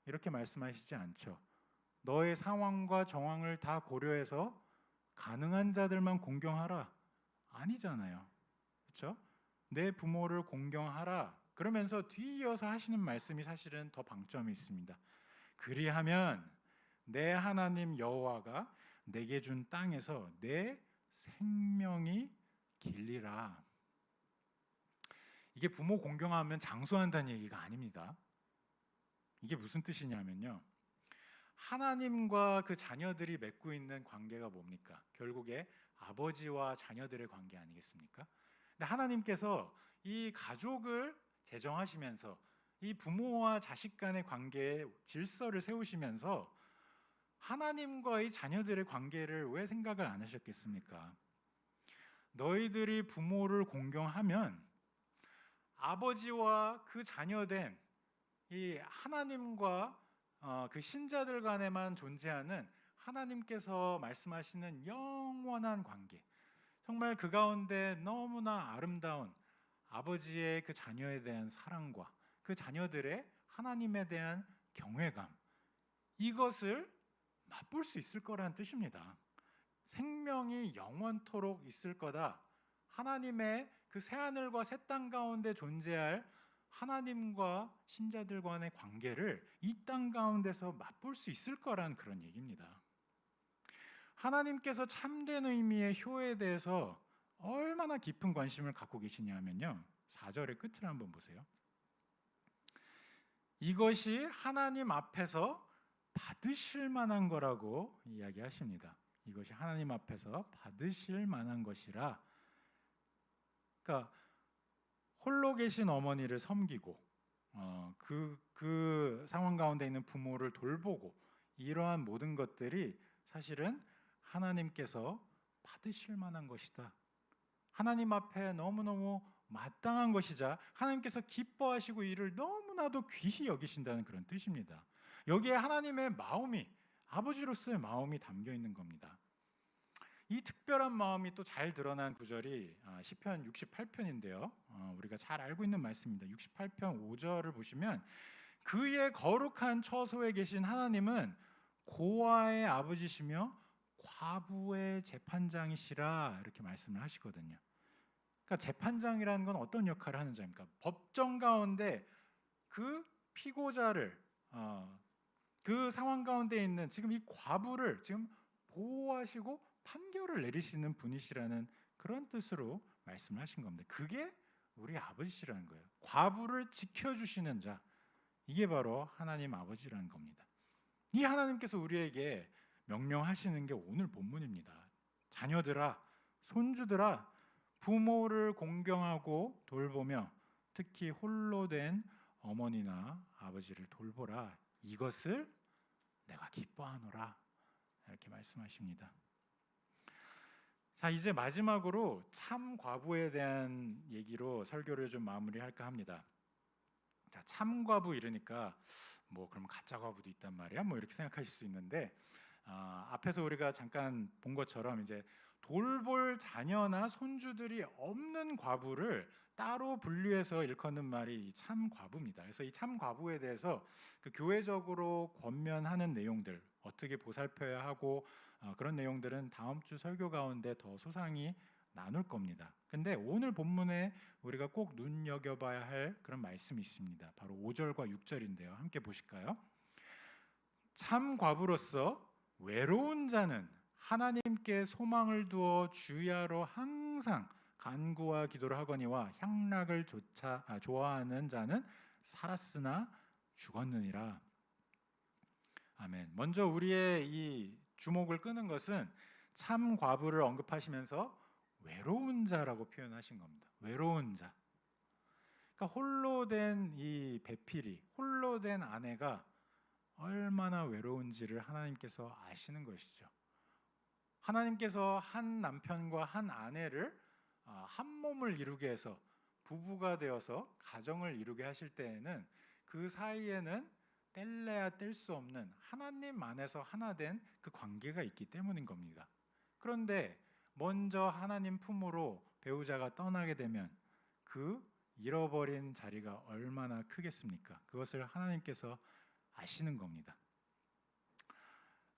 이렇게 말씀하시지 않죠. 너의 상황과 정황을 다 고려해서 가능한 자들만 공경하라 아니잖아요. 그렇죠? 내 부모를 공경하라 그러면서 뒤이어서 하시는 말씀이 사실은 더 방점이 있습니다. 그리하면 내 하나님 여호와가 내게 준 땅에서 내 생명이 길리라. 이게 부모 공경하면 장수한다는 얘기가 아닙니다. 이게 무슨 뜻이냐면요, 하나님과 그 자녀들이 맺고 있는 관계가 뭡니까? 결국에 아버지와 자녀들의 관계 아니겠습니까? 근데 하나님께서 이 가족을 제정하시면서 이 부모와 자식 간의 관계에 질서를 세우시면서 하나님과 이 자녀들의 관계를 왜 생각을 안 하셨겠습니까? 너희들이 부모를 공경하면 아버지와 그 자녀된 이 하나님과 그 신자들 간에만 존재하는 하나님께서 말씀하시는 영원한 관계, 정말 그 가운데 너무나 아름다운 아버지의 그 자녀에 대한 사랑과 그 자녀들의 하나님에 대한 경외감, 이것을 맛볼 수 있을 거라는 뜻입니다. 생명이 영원토록 있을 거다. 하나님의 그 새하늘과 새 땅 가운데 존재할 하나님과 신자들 간의 관계를 이 땅 가운데서 맛볼 수 있을 거란 그런 얘기입니다. 하나님께서 참된 의미의 효에 대해서 얼마나 깊은 관심을 갖고 계시냐면요, 4절의 끝을 한번 보세요. 이것이 하나님 앞에서 받으실 만한 거라고 이야기하십니다. 이것이 하나님 앞에서 받으실 만한 것이라. 그러니까 홀로 계신 어머니를 섬기고 그 상황 가운데 있는 부모를 돌보고 이러한 모든 것들이 사실은 하나님께서 받으실 만한 것이다. 하나님 앞에 너무너무 마땅한 것이자 하나님께서 기뻐하시고 이를 너무나도 귀히 여기신다는 그런 뜻입니다. 여기에 하나님의 마음이, 아버지로서의 마음이 담겨 있는 겁니다. 이 특별한 마음이 또 잘 드러난 구절이 시편 68편인데요. 우리가 잘 알고 있는 말씀입니다. 68편 5절을 보시면 그의 거룩한 처소에 계신 하나님은 고아의 아버지시며 과부의 재판장이시라, 이렇게 말씀을 하시거든요. 그러니까 재판장이라는 건 어떤 역할을 하는 자입니까? 법정 가운데 그 피고자를, 그 상황 가운데 있는 지금 이 과부를 지금 보호하시고 판결을 내리시는 분이시라는 그런 뜻으로 말씀을 하신 겁니다. 그게 우리 아버지시라는 거예요. 과부를 지켜주시는 자, 이게 바로 하나님 아버지라는 겁니다. 이 하나님께서 우리에게 명령하시는 게 오늘 본문입니다. 자녀들아, 손주들아, 부모를 공경하고 돌보며 특히 홀로 된 어머니나 아버지를 돌보라. 이것을 내가 기뻐하노라. 이렇게 말씀하십니다. 자, 이제 마지막으로 참 과부에 대한 얘기로 설교를 좀 마무리할까 합니다. 자, 참 과부 이러니까 뭐 그럼 가짜 과부도 있단 말이야? 뭐 이렇게 생각하실 수 있는데, 앞에서 우리가 잠깐 본 것처럼 이제 돌볼 자녀나 손주들이 없는 과부를 따로 분류해서 일컫는 말이 참 과부입니다. 그래서 이 참 과부에 대해서 그 교회적으로 권면하는 내용들, 어떻게 보살펴야 하고 그런 내용들은 다음 주 설교 가운데 더 소상히 나눌 겁니다. 근데 오늘 본문에 우리가 꼭 눈여겨봐야 할 그런 말씀이 있습니다. 바로 5절과 6절인데요. 함께 보실까요? 참 과부로서 외로운 자는 하나님께 소망을 두어 주야로 항상 간구와 기도를 하거니와 향락을 좋아하는 자는 살았으나 죽었느니라. 아멘. 먼저 우리의 이 주목을 끄는 것은 참 과부를 언급하시면서 외로운 자라고 표현하신 겁니다. 외로운 자. 그러니까 홀로 된 이 배필이, 홀로 된 아내가 얼마나 외로운지를 하나님께서 아시는 것이죠. 하나님께서 한 남편과 한 아내를 한 몸을 이루게 해서 부부가 되어서 가정을 이루게 하실 때에는 그 사이에는 뗄래야 뗄 수 없는 하나님 안에서 하나 된 그 관계가 있기 때문인 겁니다. 그런데 먼저 하나님 품으로 배우자가 떠나게 되면 그 잃어버린 자리가 얼마나 크겠습니까? 그것을 하나님께서 아시는 겁니다.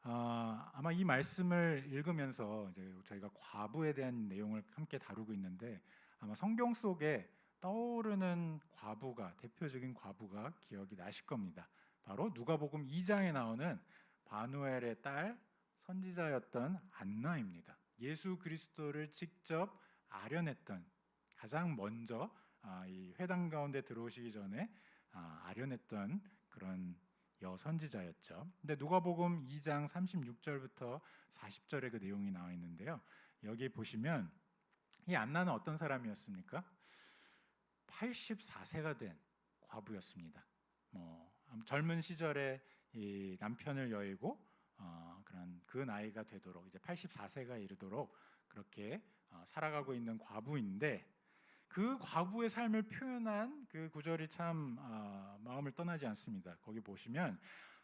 아마 이 말씀을 읽으면서 이제 저희가 과부에 대한 내용을 함께 다루고 있는데, 아마 성경 속에 떠오르는 과부가, 대표적인 과부가 기억이 나실 겁니다. 바로 누가복음 2장에 나오는 바누엘의 딸 선지자였던 안나입니다. 예수 그리스도를 직접 아련했던, 가장 먼저 이 회당 가운데 들어오시기 전에 아련했던 그런 여선지자였죠. 근데 누가복음 2장 36절부터 40절에 그 내용이 나와 있는데요. 여기 보시면 이 안나는 어떤 사람이었습니까? 84세가 된 과부였습니다. 젊은 시절에 이 남편을 여의고 그런 그 나이가 되도록 이제 84세가 이르도록 그렇게 살아가고 있는 과부인데, 그 과부의 삶을 표현한 그 구절이 참 마음을 떠나지 않습니다. 거기 보시면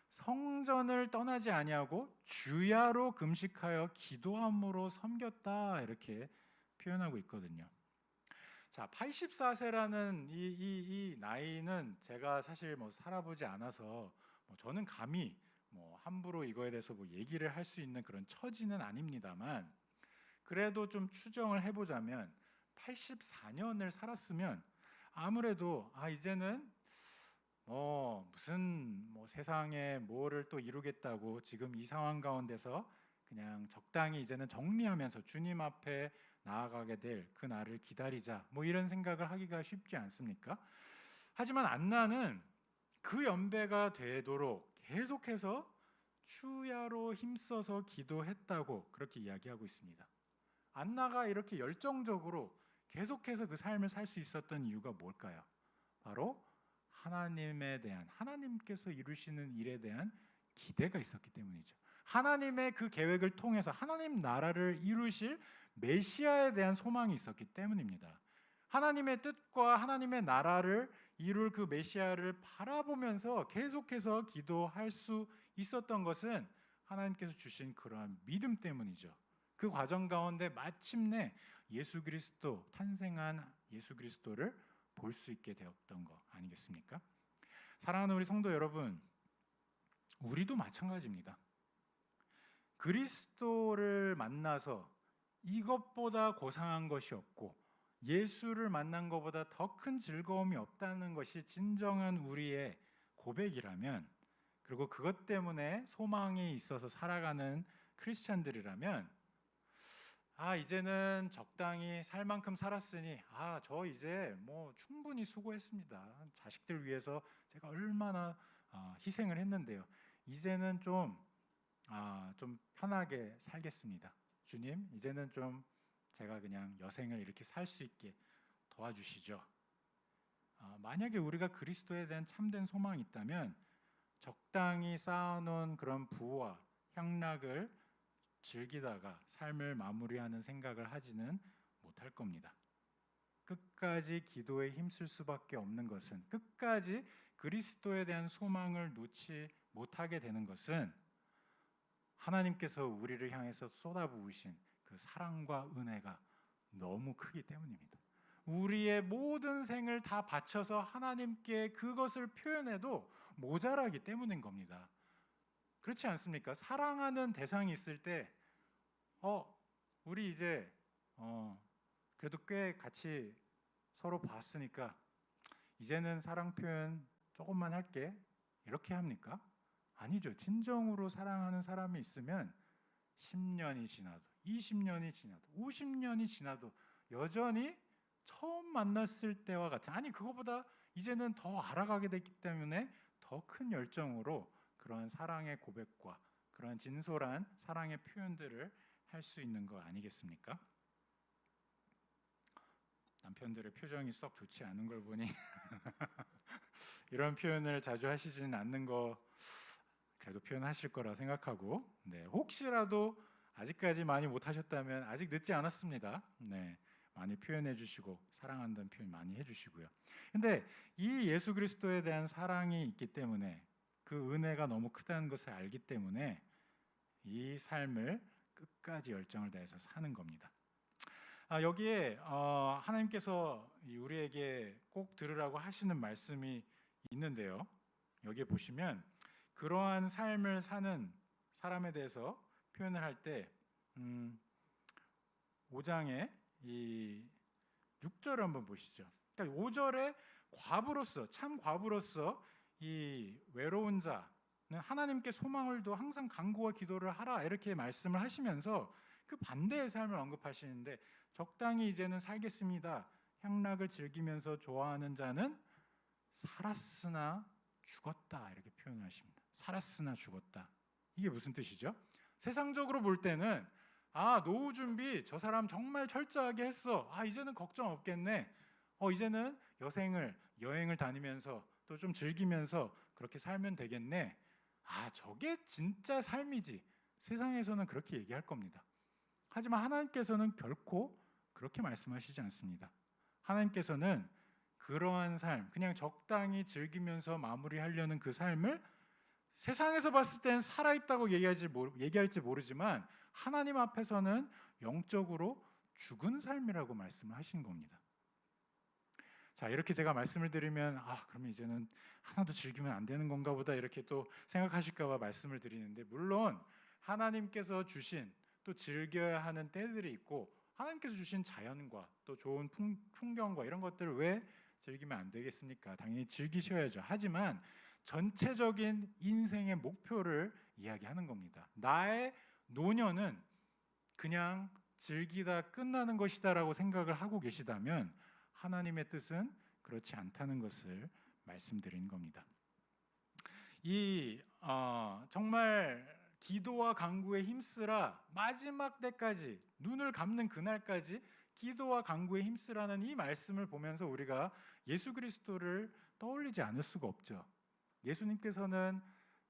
성전을 떠나지 아니하고 주야로 금식하여 기도함으로 섬겼다, 이렇게 표현하고 있거든요. 자, 84세라는 이 나이는 제가 사실 살아보지 않아서 저는 감히 함부로 이거에 대해서 얘기를 할 수 있는 그런 처지는 아닙니다만, 그래도 좀 추정을 해보자면 84년을 살았으면 아무래도 이제는 무슨 세상에 뭐를 또 이루겠다고 지금 이 상황 가운데서 그냥 적당히 이제는 정리하면서 주님 앞에 나아가게 될 그 날을 기다리자, 이런 생각을 하기가 쉽지 않습니까? 하지만 안나는 그 연배가 되도록 계속해서 추야로 힘써서 기도했다고 그렇게 이야기하고 있습니다. 안나가 이렇게 열정적으로 계속해서 그 삶을 살 수 있었던 이유가 뭘까요? 바로 하나님에 대한, 하나님께서 이루시는 일에 대한 기대가 있었기 때문이죠. 하나님의 그 계획을 통해서 하나님 나라를 이루실 메시아에 대한 소망이 있었기 때문입니다. 하나님의 뜻과 하나님의 나라를 이룰 그 메시아를 바라보면서 계속해서 기도할 수 있었던 것은 하나님께서 주신 그러한 믿음 때문이죠. 그 과정 가운데 마침내 예수 그리스도, 탄생한 예수 그리스도를 볼 수 있게 되었던 거 아니겠습니까? 사랑하는 우리 성도 여러분, 우리도 마찬가지입니다. 그리스도를 만나서 이것보다 고상한 것이 없고 예수를 만난 것보다 더 큰 즐거움이 없다는 것이 진정한 우리의 고백이라면, 그리고 그것 때문에 소망이 있어서 살아가는 크리스찬들이라면, 이제는 적당히 살 만큼 살았으니 저 이제 뭐 충분히 수고했습니다. 자식들 위해서 제가 얼마나 희생을 했는데요. 이제는 좀 편하게 살겠습니다. 주님, 이제는 좀 제가 그냥 여생을 이렇게 살 수 있게 도와주시죠. 만약에 우리가 그리스도에 대한 참된 소망이 있다면 적당히 쌓아놓은 그런 부와 향락을 즐기다가 삶을 마무리하는 생각을 하지는 못할 겁니다. 끝까지 기도에 힘쓸 수밖에 없는 것은, 끝까지 그리스도에 대한 소망을 놓지 못하게 되는 것은 하나님께서 우리를 향해서 쏟아부으신 그 사랑과 은혜가 너무 크기 때문입니다. 우리의 모든 생을 다 바쳐서 하나님께 그것을 표현해도 모자라기 때문인 겁니다. 그렇지 않습니까? 사랑하는 대상이 있을 때 우리 이제 그래도 꽤 같이 서로 봤으니까 이제는 사랑 표현 조금만 할게, 이렇게 합니까? 아니죠. 진정으로 사랑하는 사람이 있으면 10년이 지나도 20년이 지나도 50년이 지나도 여전히 처음 만났을 때와 같은, 그거보다 이제는 더 알아가게 됐기 때문에 더 큰 열정으로 그러한 사랑의 고백과 그러한 진솔한 사랑의 표현들을 할 수 있는 거 아니겠습니까? 남편들의 표정이 썩 좋지 않은 걸 보니 이런 표현을 자주 하시지는 않는 거 그래도 표현하실 거라 생각하고, 혹시라도 아직까지 많이 못하셨다면 아직 늦지 않았습니다. 많이 표현해 주시고 사랑한다는 표현 많이 해주시고요. 근데 이 예수 그리스도에 대한 사랑이 있기 때문에, 그 은혜가 너무 크다는 것을 알기 때문에 이 삶을 끝까지 열정을 다해서 사는 겁니다. 여기에 하나님께서 우리에게 꼭 들으라고 하시는 말씀이 있는데요. 여기에 보시면 그러한 삶을 사는 사람에 대해서 표현을 할 때 5장의 이 6절을 한번 보시죠. 그러니까 5절에 과부로서, 참 과부로서 이 외로운 자는 하나님께 소망을 둬 항상 간구와 기도를 하라, 이렇게 말씀을 하시면서 그 반대의 삶을 언급하시는데, 적당히 이제는 살겠습니다, 향락을 즐기면서 좋아하는 자는 살았으나 죽었다, 이렇게 표현하십니다. 살았으나 죽었다. 이게 무슨 뜻이죠? 세상적으로 볼 때는 노후 준비 저 사람 정말 철저하게 했어, 이제는 걱정 없겠네, 이제는 여행을 다니면서 또 좀 즐기면서 그렇게 살면 되겠네, 저게 진짜 삶이지, 세상에서는 그렇게 얘기할 겁니다. 하지만 하나님께서는 결코 그렇게 말씀하시지 않습니다. 하나님께서는 그러한 삶, 그냥 적당히 즐기면서 마무리하려는 그 삶을 세상에서 봤을 땐 살아있다고 얘기할지 모르지만 하나님 앞에서는 영적으로 죽은 삶이라고 말씀을 하신 겁니다. 자, 이렇게 제가 말씀을 드리면 그러면 이제는 하나도 즐기면 안 되는 건가 보다, 이렇게 또 생각하실까 봐 말씀을 드리는데, 물론 하나님께서 주신 또 즐겨야 하는 때들이 있고, 하나님께서 주신 자연과 또 좋은 풍경과 이런 것들을 왜 즐기면 안 되겠습니까? 당연히 즐기셔야죠. 하지만 전체적인 인생의 목표를 이야기하는 겁니다. 나의 노년은 그냥 즐기다 끝나는 것이다라고 생각을 하고 계시다면 하나님의 뜻은 그렇지 않다는 것을 말씀드린 겁니다. 정말 기도와 간구에 힘쓰라, 마지막 때까지, 눈을 감는 그날까지 기도와 간구에 힘쓰라는 이 말씀을 보면서 우리가 예수 그리스도를 떠올리지 않을 수가 없죠. 예수님께서는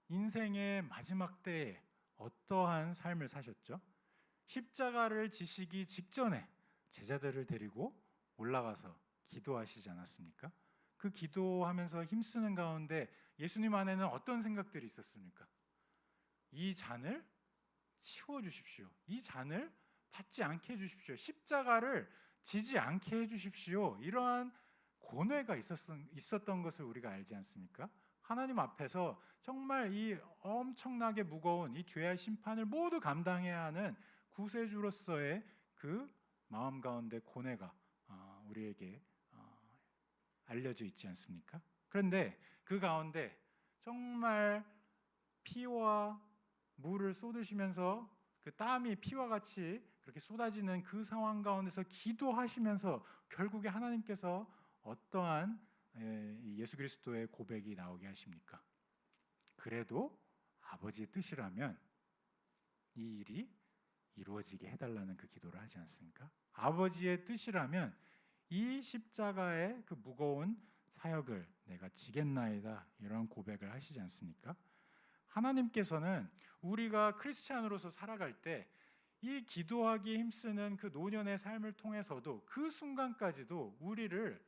인생의 마지막 때에 어떠한 삶을 사셨죠? 십자가를 지시기 직전에 제자들을 데리고 올라가서 기도하시지 않았습니까? 그 기도하면서 힘쓰는 가운데 예수님 안에는 어떤 생각들이 있었습니까? 이 잔을 치워 주십시오. 이 잔을 받지 않게 해 주십시오. 십자가를 지지 않게 해 주십시오. 이러한 고뇌가 있었던 것을 우리가 알지 않습니까? 하나님 앞에서 정말 이 엄청나게 무거운 이 죄의 심판을 모두 감당해야 하는 구세주로서의 그 마음 가운데 고뇌가 우리에게 알려져 있지 않습니까? 그런데 그 가운데 정말 피와 물을 쏟으시면서 그 땀이 피와 같이 그렇게 쏟아지는 그 상황 가운데서 기도하시면서 결국에 하나님께서 어떠한 예수 그리스도의 고백이 나오게 하십니까? 그래도 아버지의 뜻이라면 이 일이 이루어지게 해달라는 그 기도를 하지 않습니까? 아버지의 뜻이라면 이 십자가의 그 무거운 사역을 내가 지겠나이다, 이런 고백을 하시지 않습니까? 하나님께서는 우리가 크리스찬으로서 살아갈 때 이 기도하기에 힘쓰는 그 노년의 삶을 통해서도 그 순간까지도 우리를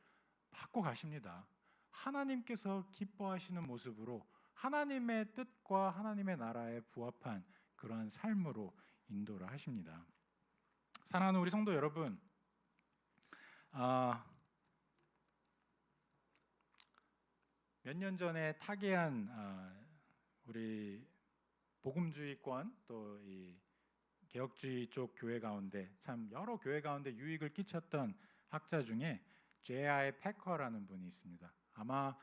받고 가십니다. 하나님께서 기뻐하시는 모습으로 하나님의 뜻과 하나님의 나라에 부합한 그러한 삶으로 인도를 하십니다. 사랑하는 우리 성도 여러분, 몇 년 전에 타계한 우리 복음주의권 또 이 개혁주의 쪽 교회 가운데 참 여러 교회 가운데 유익을 끼쳤던 학자 중에 J.I. 패커라는 분이 있습니다. 아마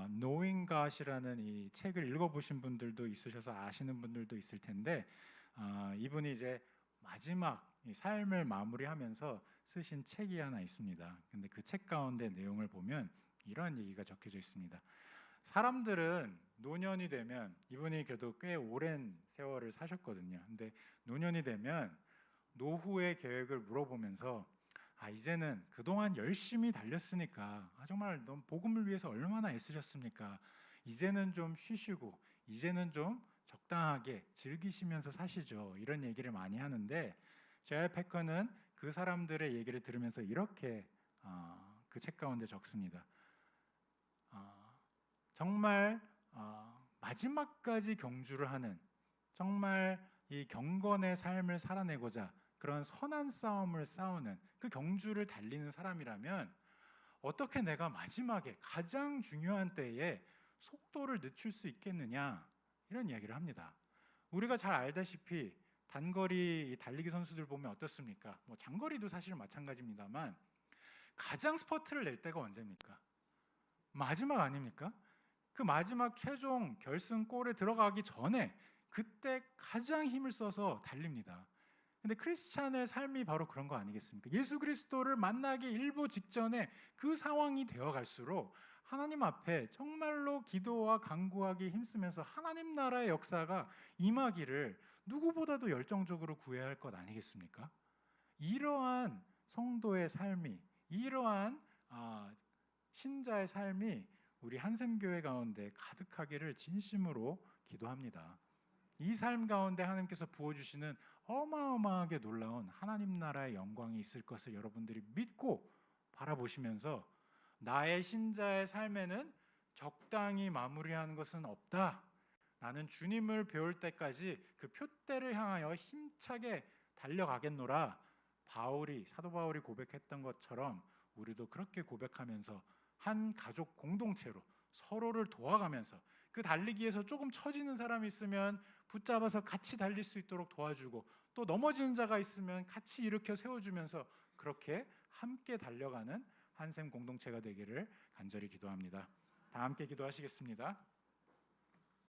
Knowing God이라는 이 책을 읽어보신 분들도 있으셔서 아시는 분들도 있을 텐데 이분이 이제 마지막 이 삶을 마무리하면서 쓰신 책이 하나 있습니다. 근데 그 책 가운데 내용을 보면 이러한 얘기가 적혀져 있습니다. 사람들은 노년이 되면, 이분이 그래도 꽤 오랜 세월을 사셨거든요. 근데 노년이 되면 노후의 계획을 물어보면서 이제는 그동안 열심히 달렸으니까 정말 너무 복음을 위해서 얼마나 애쓰셨습니까? 이제는 좀 쉬시고 이제는 좀 적당하게 즐기시면서 사시죠. 이런 얘기를 많이 하는데 제이 패커는 그 사람들의 얘기를 들으면서 이렇게 그 책 가운데 적습니다. 정말 마지막까지 경주를 하는, 정말 이 경건의 삶을 살아내고자 그런 선한 싸움을 싸우는 그 경주를 달리는 사람이라면 어떻게 내가 마지막에 가장 중요한 때에 속도를 늦출 수 있겠느냐, 이런 이야기를 합니다. 우리가 잘 알다시피 단거리 달리기 선수들 보면 어떻습니까? 뭐 장거리도 사실 마찬가지입니다만 가장 스퍼트를 낼 때가 언제입니까? 마지막 아닙니까? 그 마지막 최종 결승골에 들어가기 전에 그때 가장 힘을 써서 달립니다. 근데 크리스찬의 삶이 바로 그런 거 아니겠습니까? 예수 그리스도를 만나기 일보 직전에 그 상황이 되어 갈수록 하나님 앞에 정말로 기도와 간구하기 힘쓰면서 하나님 나라의 역사가 임하기를 누구보다도 열정적으로 구해야 할 것 아니겠습니까? 이러한 성도의 삶이, 이러한 신자의 삶이 우리 한샘교회 가운데 가득하기를 진심으로 기도합니다. 이 삶 가운데 하나님께서 부어주시는 어마어마하게 놀라운 하나님 나라의 영광이 있을 것을 여러분들이 믿고 바라보시면서 나의 신자의 삶에는 적당히 마무리하는 것은 없다. 나는 주님을 배울 때까지 그 표대를 향하여 힘차게 달려가겠노라. 사도 바울이 고백했던 것처럼 우리도 그렇게 고백하면서 한 가족 공동체로 서로를 도와가면서 그 달리기에서 조금 처지는 사람이 있으면 붙잡아서 같이 달릴 수 있도록 도와주고, 또 넘어지는 자가 있으면 같이 일으켜 세워주면서 그렇게 함께 달려가는 한샘 공동체가 되기를 간절히 기도합니다. 다 함께 기도하시겠습니다.